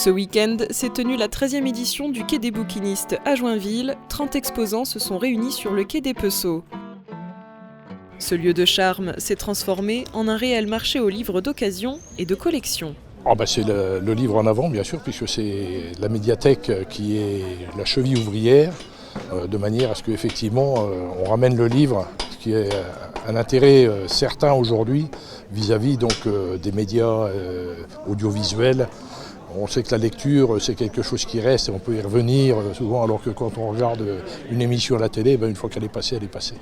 Ce week-end s'est tenue la 13e édition du Quai des bouquinistes à Joinville. 30 exposants se sont réunis sur le quai des Pesseaux. Ce lieu de charme s'est transformé en un réel marché aux livres d'occasion et de collection. C'est le livre en avant, bien sûr, puisque c'est la médiathèque qui est la cheville ouvrière, de manière à ce qu'effectivement on ramène le livre, ce qui est un intérêt certain aujourd'hui vis-à-vis des médias audiovisuels. On sait que la lecture, c'est quelque chose qui reste et on peut y revenir souvent, alors que quand on regarde une émission à la télé, une fois qu'elle est passée, elle est passée.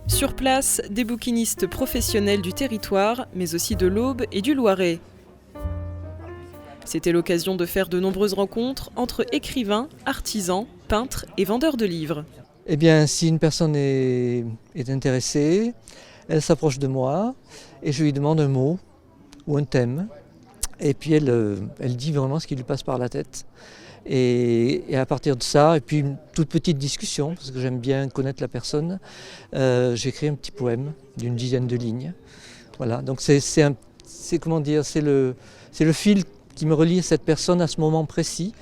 Sur place, des bouquinistes professionnels du territoire, mais aussi de l'Aube et du Loiret. C'était l'occasion de faire de nombreuses rencontres entre écrivains, artisans, peintres et vendeurs de livres. Eh bien, si une personne est intéressée, elle s'approche de moi et je lui demande un mot ou un thème. Et puis elle dit vraiment ce qui lui passe par la tête. Et à partir de ça, et puis une toute petite discussion, parce que j'aime bien connaître la personne, j'écris un petit poème d'une dizaine de lignes. Voilà, donc c'est le fil qui me relie à cette personne à ce moment précis,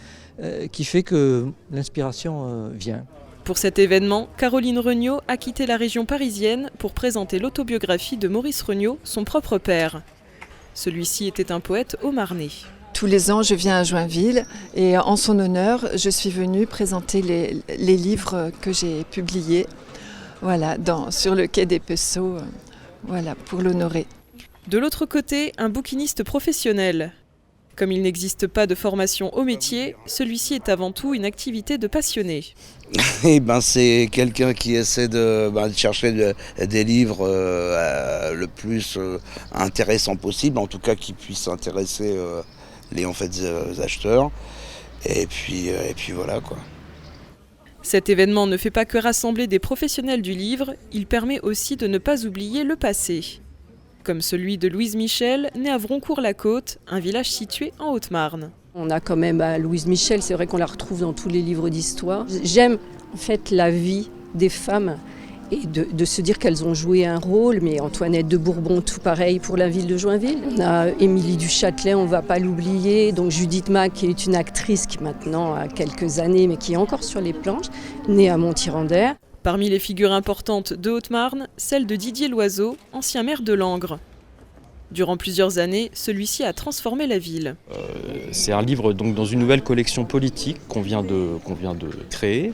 qui fait que l'inspiration vient. Pour cet événement, Caroline Regnault a quitté la région parisienne pour présenter l'autobiographie de Maurice Regnault, son propre père. Celui-ci était un poète haut-marnais. Tous les ans, je viens à Joinville et en son honneur, je suis venue présenter les livres que j'ai publiés sur le quai des Pesseaux, pour l'honorer. De l'autre côté, un bouquiniste professionnel. Comme il n'existe pas de formation au métier, celui-ci est avant tout une activité de passionné. C'est quelqu'un qui essaie de chercher des livres le plus intéressants possible, en tout cas qui puissent intéresser les acheteurs. Et puis voilà quoi. Cet événement ne fait pas que rassembler des professionnels du livre, il permet aussi de ne pas oublier le passé. Comme celui de Louise Michel, née à Vroncourt-la-Côte, un village situé en Haute-Marne. On a quand même Louise Michel, c'est vrai qu'on la retrouve dans tous les livres d'histoire. J'aime en fait la vie des femmes et de se dire qu'elles ont joué un rôle, mais Antoinette de Bourbon, tout pareil pour la ville de Joinville. On a Émilie du Châtelet, on ne va pas l'oublier, donc Judith Mack qui est une actrice qui maintenant a quelques années mais qui est encore sur les planches, née à Montier-en-Der. Parmi les figures importantes de Haute-Marne, celle de Didier Loiseau, ancien maire de Langres. Durant plusieurs années, celui-ci a transformé la ville. C'est un livre donc, dans une nouvelle collection politique qu'on vient de créer,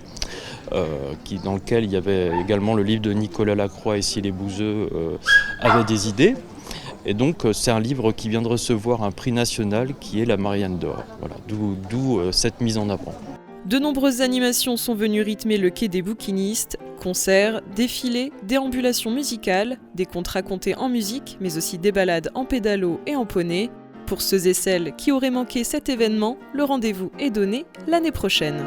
dans lequel il y avait également le livre de Nicolas Lacroix et Cyril Bouzeux avaient des idées. Et donc c'est un livre qui vient de recevoir un prix national qui est la Marianne d'Or. Voilà, d'où cette mise en avant. De nombreuses animations sont venues rythmer le quai des bouquinistes, concerts, défilés, déambulations musicales, des contes racontés en musique, mais aussi des balades en pédalo et en poney. Pour ceux et celles qui auraient manqué cet événement, le rendez-vous est donné l'année prochaine.